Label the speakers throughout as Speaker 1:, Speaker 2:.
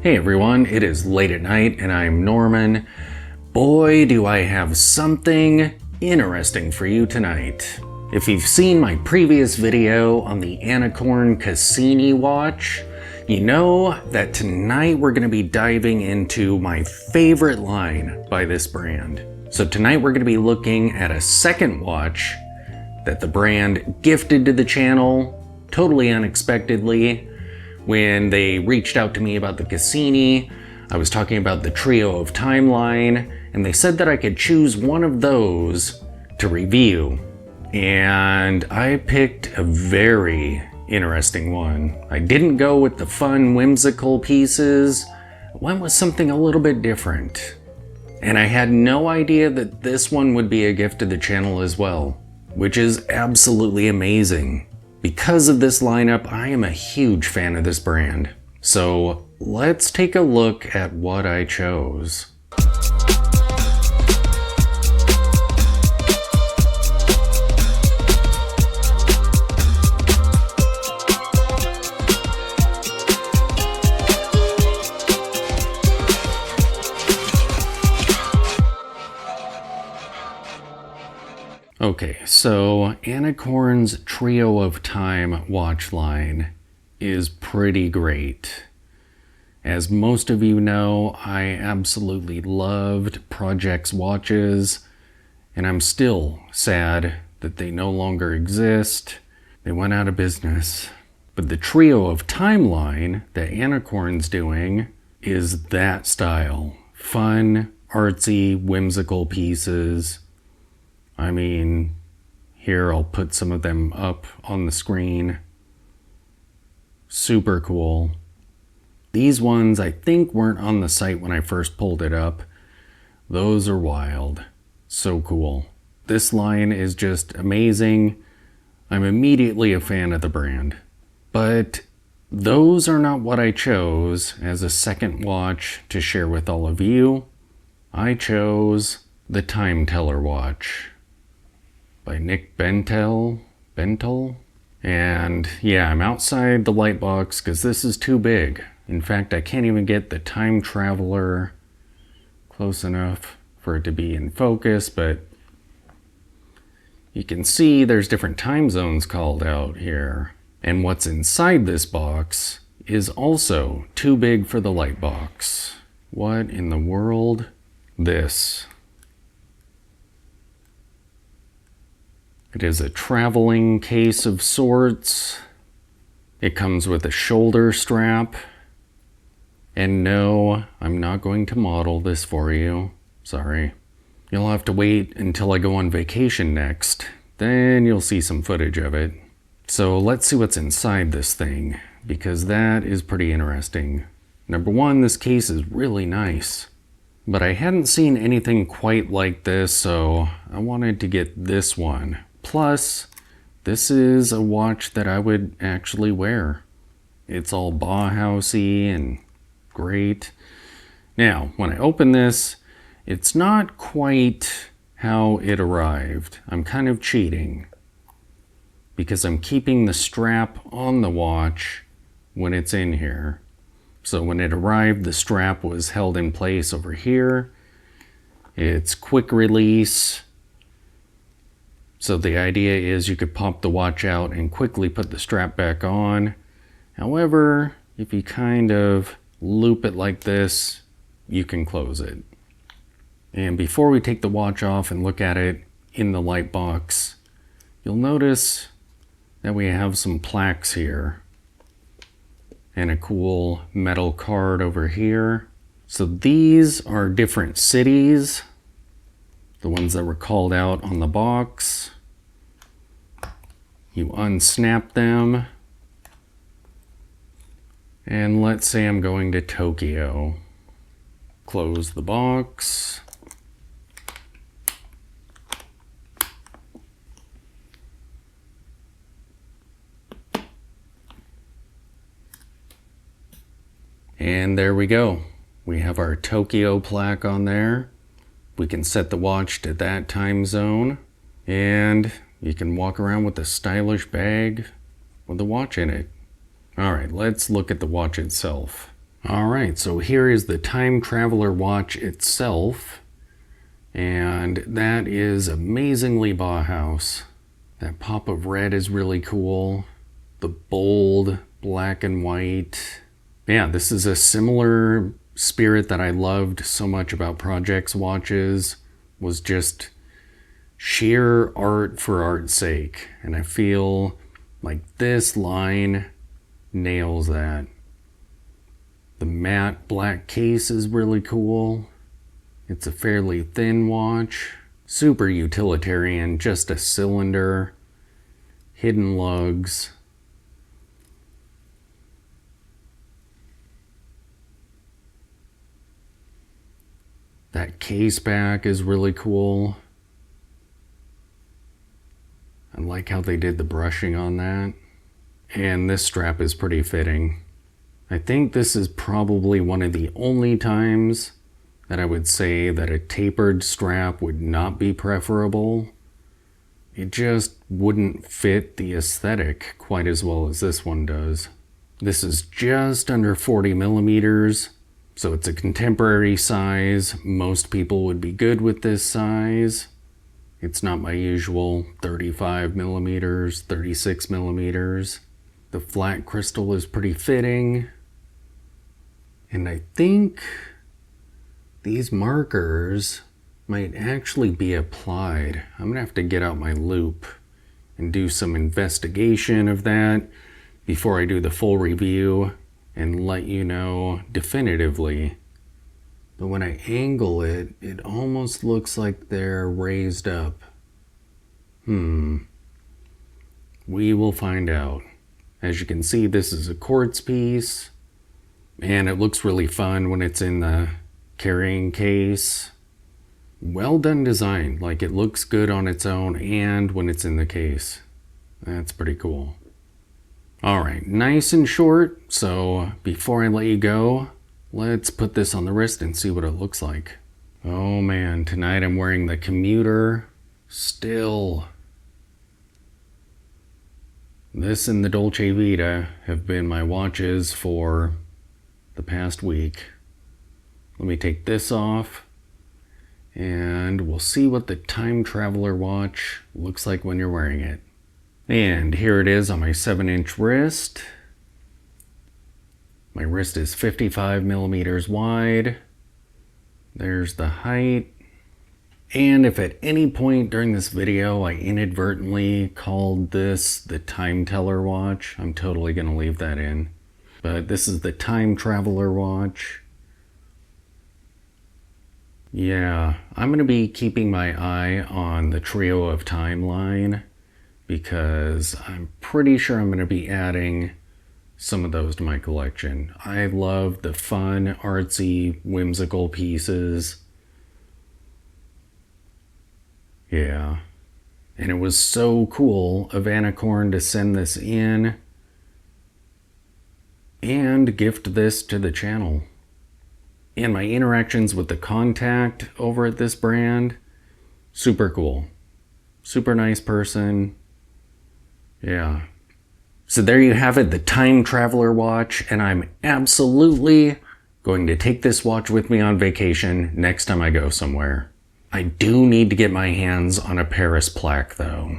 Speaker 1: Hey everyone, it is late at night and I'm Norman. Boy, do I have something interesting for you tonight. If you've seen my previous video on the Anacorn Cassini watch, you know that tonight we're going to be diving into my favorite line by this brand. So tonight we're going to be looking at a second watch that the brand gifted to the channel totally unexpectedly. When they reached out to me about the Cassini, I was talking about the Trio of Timeline, and they said that I could choose one of those to review. And I picked a very interesting one. I didn't go with the fun, whimsical pieces. I went with something a little bit different. And I had no idea that this one would be a gift to the channel as well, which is absolutely amazing. Because of this lineup, I am a huge fan of this brand. So let's take a look at what I chose. Okay, so Anacorn's Trio of Time watch line is pretty great. As most of you know, I absolutely loved Project's watches, and I'm still sad that they no longer exist. They went out of business. But the Trio of Time line that Anacorn's doing is that style. Fun, artsy, whimsical pieces. I mean, here I'll put some of them up on the screen. Super cool. These ones I think weren't on the site when I first pulled it up. Those are wild. So cool. This line is just amazing. I'm immediately a fan of the brand. But those are not what I chose as a second watch to share with all of you. I chose the Time Teller watch by Nick Bentel. And yeah, I'm outside the light box because this is too big. In fact, I can't even get the Time Traveler close enough for it to be in focus, but you can see there's different time zones called out here. And what's inside this box is also too big for the light box. What in the world? This. It is a traveling case of sorts. It comes with a shoulder strap. And no, I'm not going to model this for you. Sorry. You'll have to wait until I go on vacation next. Then you'll see some footage of it. So let's see what's inside this thing, because that is pretty interesting. Number one, this case is really nice. But I hadn't seen anything quite like this, so I wanted to get this one. Plus, this is a watch that I would actually wear. It's all Bauhausy and great. Now, when I open this, it's not quite how it arrived. I'm kind of cheating because I'm keeping the strap on the watch when it's in here. So when it arrived, the strap was held in place over here. It's quick release. So the idea is you could pop the watch out and quickly put the strap back on. However, if you kind of loop it like this, you can close it. And before we take the watch off and look at it in the light box, you'll notice that we have some plaques here and a cool metal card over here. So these are different cities. The ones that were called out on the box. You unsnap them. And let's say I'm going to Tokyo. Close the box. And there we go. We have our Tokyo plaque on there. We can set the watch to that time zone, and you can walk around with a stylish bag with the watch in it. All right, let's look at the watch itself. Alright, so here is the Time Traveler watch itself. And that is amazingly Bauhaus. That pop of red is really cool. The bold black and white. Yeah, this is a similar spirit that I loved so much about Project's watches, was just sheer art for art's sake. And I feel like this line nails that. The matte black case is really cool. It's a fairly thin watch. Super utilitarian, just a cylinder. Hidden lugs. That case back is really cool. I like how they did the brushing on that. And this strap is pretty fitting. I think this is probably one of the only times that I would say that a tapered strap would not be preferable. It just wouldn't fit the aesthetic quite as well as this one does. This is just under 40 millimeters, so it's a contemporary size. Most people would be good with this size. It's not my usual 35 millimeters, 36 millimeters. The flat crystal is pretty fitting. And I think these markers might actually be applied. I'm gonna have to get out my loop and do some investigation of that before I do the full review and let you know definitively. But when I angle it, it almost looks like they're raised up. We will find out. As you can see, this is a quartz piece. And it looks really fun when it's in the carrying case. Well done design. Like, it looks good on its own and when it's in the case. That's pretty cool. Alright, nice and short. So before I let you go, let's put this on the wrist and see what it looks like. Oh man, tonight I'm wearing the Commuter. Still. This and the Dolce Vita have been my watches for the past week. Let me take this off and we'll see what the Time Traveler watch looks like when you're wearing it. And here it is on my 7-inch wrist. My wrist is 55 millimeters wide. There's the height. And if at any point during this video I inadvertently called this the Time Teller watch, I'm totally gonna leave that in. But this is the Time Traveler watch. Yeah, I'm going to be keeping my eye on the Trio of Time line because I'm pretty sure I'm going to be adding some of those to my collection. I love the fun, artsy, whimsical pieces. Yeah. And it was so cool of Anacorn to send this in and gift this to the channel. And my interactions with the contact over at this brand, super cool. Super nice person. Yeah. So there you have it, the Time Traveler watch, and I'm absolutely going to take this watch with me on vacation next time I go somewhere. I do need to get my hands on a Paris plaque though.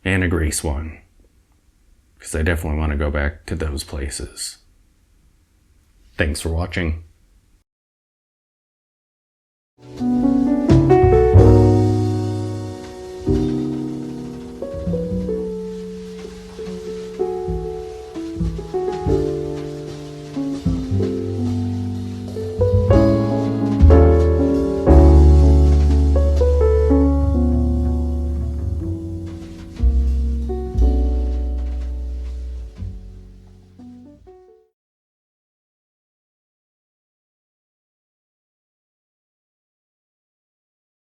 Speaker 1: And a Greece one. Because I definitely want to go back to those places. Thanks for watching.